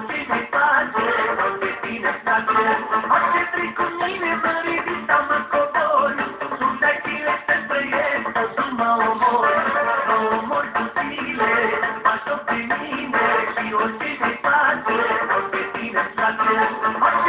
orice ne face, orice tine place. Orice treci cu mine, mă ridic sau mă cobor, sunt de-aile să trăiesc sau să mă omor. Mă omor cu zile, mă joc de mine și orice ne face, orice tine place.